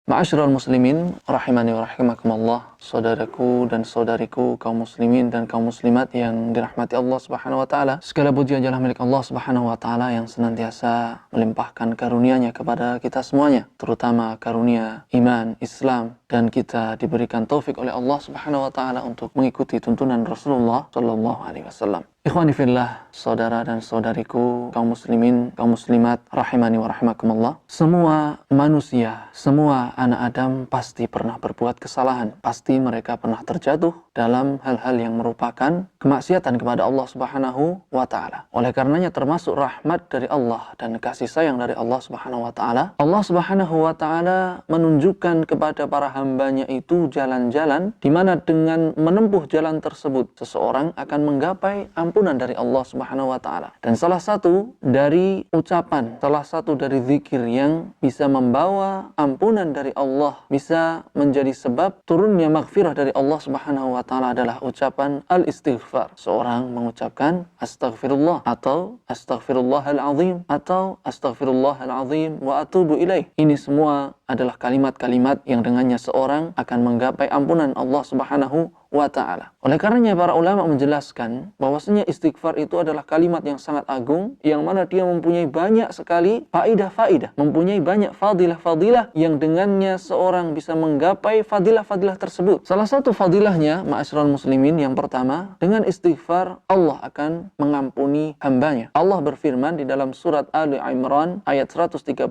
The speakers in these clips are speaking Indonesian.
Ma'asyiral muslimin rahimani wa rahimakumullah, saudaraku dan saudariku kaum muslimin dan kaum muslimat yang dirahmati Allah Subhanahu wa taala. Segala puji adalah milik Allah Subhanahu wa taala yang senantiasa melimpahkan karunia-Nya kepada kita semuanya, terutama karunia iman, Islam, dan kita diberikan taufik oleh Allah Subhanahu wa taala untuk mengikuti tuntunan Rasulullah sallallahu alaihi wasallam. Ikhwani fillah, saudara dan saudariku kaum muslimin, kaum muslimat rahimani wa rahimakumullah. Semua manusia, semua anak Adam pasti pernah berbuat kesalahan. Pasti mereka pernah terjatuh dalam hal-hal yang merupakan kemaksiatan kepada Allah Subhanahu wa taala. Oleh karenanya termasuk rahmat dari Allah dan kasih sayang dari Allah Subhanahu wa taala, Allah Subhanahu wa taala menunjukkan kepada para hambanya itu jalan-jalan di mana dengan menempuh jalan tersebut seseorang akan menggapai ampunan dari Allah Subhanahu wa taala. Dan salah satu dari ucapan, salah satu dari zikir yang bisa membawa ampunan dari Allah, bisa menjadi sebab turunnya maghfirah dari Allah Subhanahu wa taala adalah ucapan al-istighfar. Seorang mengucapkan astaghfirullah atau astaghfirullahal azim atau astaghfirullahal azim wa atubu ilaih. Ini semua adalah kalimat-kalimat yang dengannya seorang akan menggapai ampunan Allah Subhanahu wa ta'ala. Oleh karenanya para ulama menjelaskan bahwasanya istighfar itu adalah kalimat yang sangat agung, yang mana dia mempunyai banyak sekali faidah-faidah, mempunyai banyak fadilah-fadilah yang dengannya seorang bisa menggapai fadilah-fadilah tersebut. Salah satu fadilahnya, ma'asyiral muslimin, yang pertama, dengan istighfar Allah akan mengampuni hambanya. Allah berfirman di dalam surat Ali Imran ayat 135,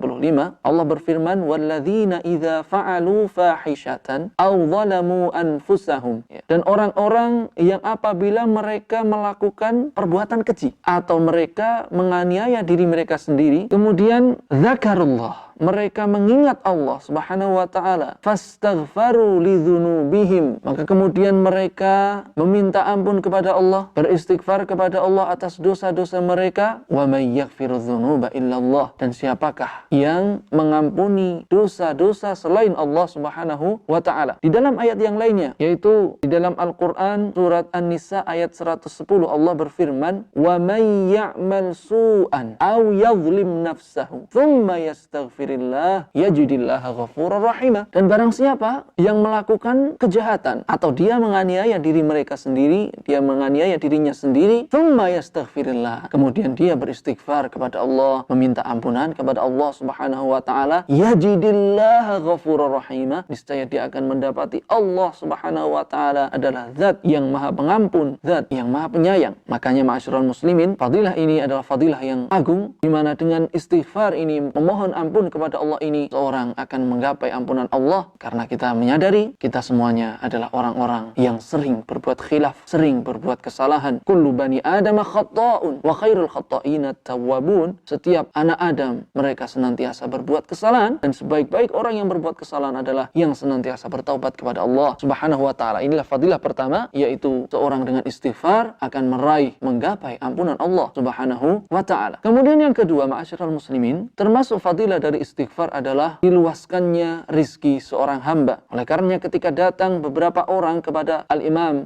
Allah berfirman, walladzina idza fa'alu fahishatan aw zalamu anfusahum. Dan orang-orang yang apabila mereka melakukan perbuatan keji atau mereka menganiaya diri mereka sendiri, kemudian zakarullah, mereka mengingat Allah Subhanahu wa taala, fastaghfaru lidzunubihim, maka kemudian mereka meminta ampun kepada Allah, beristighfar kepada Allah atas dosa-dosa mereka, wa may yaghfiru dzunuba illallah, dan siapakah yang mengampuni dosa-dosa selain Allah Subhanahu wa taala. Di dalam ayat yang lainnya, yaitu di dalam Al-Qur'an surat An-Nisa ayat 110, Allah berfirman, wa may ya'mal su'an aw yadhlim nafsahu thumma yastaghfir yajidillaha ghafurur rahimah. Dan barang siapa yang melakukan kejahatan atau dia menganiaya diri mereka sendiri, dia menganiaya dirinya sendiri, thumma yastaghfirillah, kemudian dia beristighfar kepada Allah, meminta ampunan kepada Allah Subhanahu wa taala, yajidillaha ghafurur rahimah, niscaya dia akan mendapati Allah Subhanahu wa taala adalah zat yang maha pengampun, zat yang maha penyayang. Makanya ma'asyiral muslimin, fadilah ini adalah fadilah yang agung, di mana dengan istighfar ini, memohon ampun kepada Allah ini, seorang akan menggapai ampunan Allah, karena kita menyadari kita semuanya adalah orang-orang yang sering berbuat khilaf, sering berbuat kesalahan. Kullu bani Adam khata'un wa khairul khata'ina tawwabun. Setiap anak Adam mereka senantiasa berbuat kesalahan, dan sebaik-baik orang yang berbuat kesalahan adalah yang senantiasa bertaubat kepada Allah Subhanahu wa taala. Inilah fadilah pertama, yaitu seorang dengan istighfar akan meraih, menggapai ampunan Allah Subhanahu wa taala. Kemudian yang kedua, ma'asyiral muslimin, termasuk fadilah dari istighfar adalah diluaskannya rizki seorang hamba. Oleh karenanya ketika datang beberapa orang kepada Al-Imam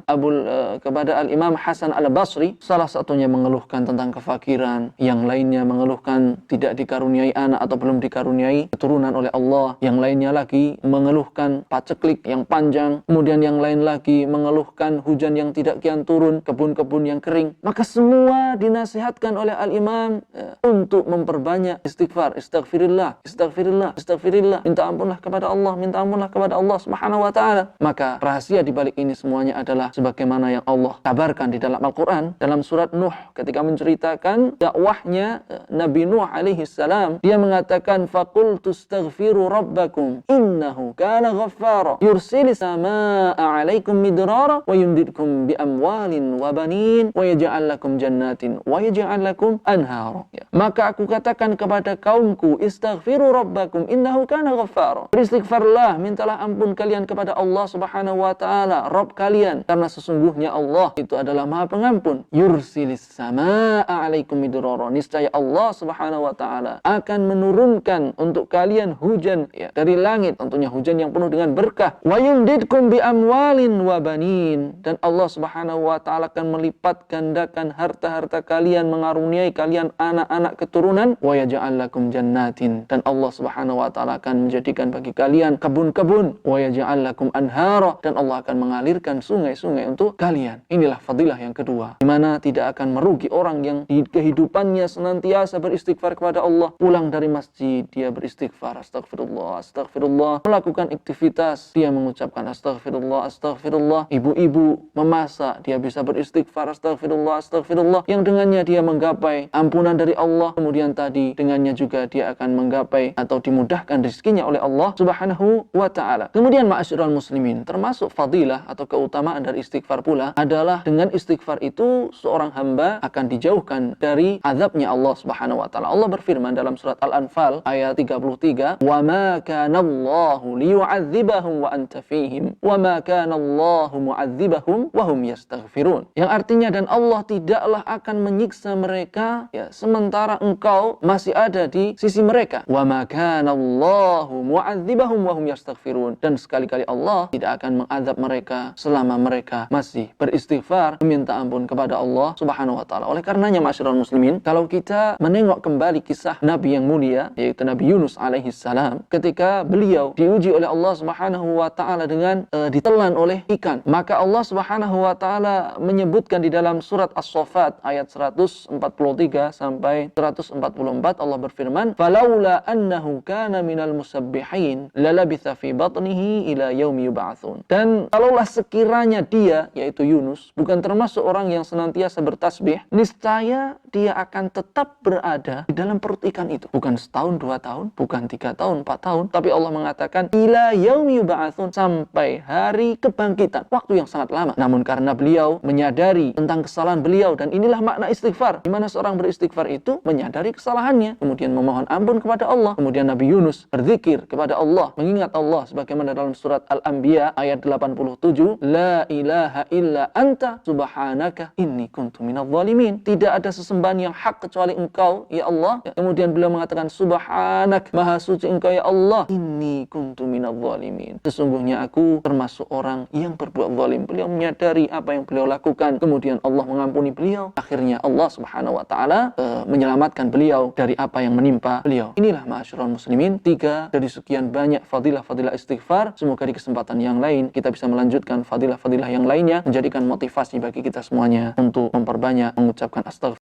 Hasan Al-Basri, salah satunya mengeluhkan tentang kefakiran, yang lainnya mengeluhkan tidak dikaruniai anak atau belum dikaruniai keturunan oleh Allah, yang lainnya lagi mengeluhkan paceklik yang panjang, kemudian yang lain lagi mengeluhkan hujan yang tidak kian turun, kebun-kebun yang kering. Maka semua dinasihatkan oleh Al-Imam untuk memperbanyak istighfar, istighfirillah, istighfirillah, minta ampunlah kepada Allah, minta ampunlah kepada Allah Subhanahu wa taala. Maka rahasia di balik ini semuanya adalah sebagaimana yang Allah kabarkan di dalam Al-Qur'an dalam surat Nuh ketika menceritakan dakwahnya Nabi Nuh alaihi salam. Dia mengatakan, faqultu astaghfiru rabbakum innahu kana ghaffara yursilis samaa'a 'alaikum midrara wa yumdidkum bi amwalin wa banin wa yaj'al lakum jannatin wa yaj'al lakum anhara. Maka aku katakan kepada kaumku, istaghfiru rabbakum innahu kana ghaffara. Beristighfarlah, mintalah ampun kalian kepada Allah Subhanahu wa taala, Rabb kalian, karena sesungguhnya Allah itu adalah Maha Pengampun. Yursilis samaa'a 'alaikum midrara. Niscaya Allah Subhanahu wa taala akan menurunkan untuk kalian hujan dari langit, tentunya hujan yang penuh dengan berkah. Wa yumdidkum bi amwalin wa banin. Dan Allah Subhanahu wa taala akan melipat gandakan harta-harta kalian, mengaruniai kalian anak-anak keturunan. Wa yaj'al lakum jannatin. Dan Allah Subhanahu wa taala akan menjadikan bagi kalian kebun-kebun, wa yaj'al lakum anhara, dan Allah akan mengalirkan sungai-sungai untuk kalian. Inilah fadilah yang kedua, di mana tidak akan merugi orang yang di kehidupannya senantiasa beristighfar kepada Allah. Pulang dari masjid dia beristighfar, astagfirullah, astagfirullah. Melakukan aktivitas dia mengucapkan astagfirullah, astagfirullah. Ibu-ibu memasak dia bisa beristighfar, astagfirullah, astagfirullah, yang dengannya dia menggapai ampunan dari Allah. Kemudian tadi dengannya juga dia akan menggapai atau dimudahkan rezekinya oleh Allah Subhanahu wa taala. Kemudian ma'asyiral muslimin, termasuk fadilah atau keutamaan dari istighfar pula adalah dengan istighfar itu seorang hamba akan dijauhkan dari azabnya Allah Subhanahu wa taala. Allah berfirman dalam surat Al-Anfal ayat 33, "Wa ma kana Allahu liyu'adzibahum wa anta fihim, wa ma kana Allahu mu'adzibahum wa hum yastaghfirun." Yang artinya, dan Allah tidaklah akan menyiksa mereka ya sementara engkau masih ada di sisi mereka. Wa ma kana Allahu mu'adzibahum wa hum yastaghfirun. Dan sekali-kali Allah tidak akan mengazab mereka selama mereka masih beristighfar, meminta ampun kepada Allah Subhanahu wa taala. Oleh karenanya ma'asyiral muslimin, kalau kita menengok kembali kisah Nabi yang mulia yaitu Nabi Yunus alaihi salam, ketika beliau diuji oleh Allah Subhanahu wa taala dengan ditelan oleh ikan, maka Allah Subhanahu wa taala menyebutkan di dalam surat As-Saffat ayat 143 sampai 144, Allah berfirman, "Falaula annahu kana minal musabbihin lalabitha fi batnihi ila yaumi yub'atsun." Dan kalaulah sekiranya dia yaitu Yunus bukan termasuk orang yang senantiasa bertasbih, niscaya dia akan tetap berada di dalam perut ikan itu. Bukan setahun, 2 tahun, bukan 3 tahun, 4 tahun, tapi Allah mengatakan ila yaumi yub'atsun, sampai hari kebangkitan, waktu yang sangat lama. Namun karena beliau menyadari tentang kesalahan beliau, dan inilah makna istighfar, di mana seorang beristighfar itu menyadari kesalahannya, kemudian memohon ampun kepada Allah. Kemudian Nabi Yunus berzikir kepada Allah, mengingat Allah sebagaimana dalam surat Al-Anbiya ayat 87, "La ilaha illa anta subhanaka inni kuntu minadh dhalimin." Tidak ada sesembahan yang hak kecuali Engkau ya Allah. Kemudian beliau mengatakan, "Subhanak, maha suci Engkau ya Allah, inni kuntu minadh dhalimin." Sesungguhnya aku termasuk orang yang berbuat zalim. Beliau menyadari apa yang beliau lakukan. Kemudian Allah mengampuni beliau. Akhirnya Allah Subhanahu wa taala menyelamatkan beliau dari apa yang menimpa beliau. Inilah ma'asyiral muslimin, 3 dari sekian banyak fadilah-fadilah istighfar. Semoga di kesempatan yang lain kita bisa melanjutkan fadilah-fadilah yang lainnya, menjadikan motivasi bagi kita semuanya untuk memperbanyak mengucapkan astagfirullah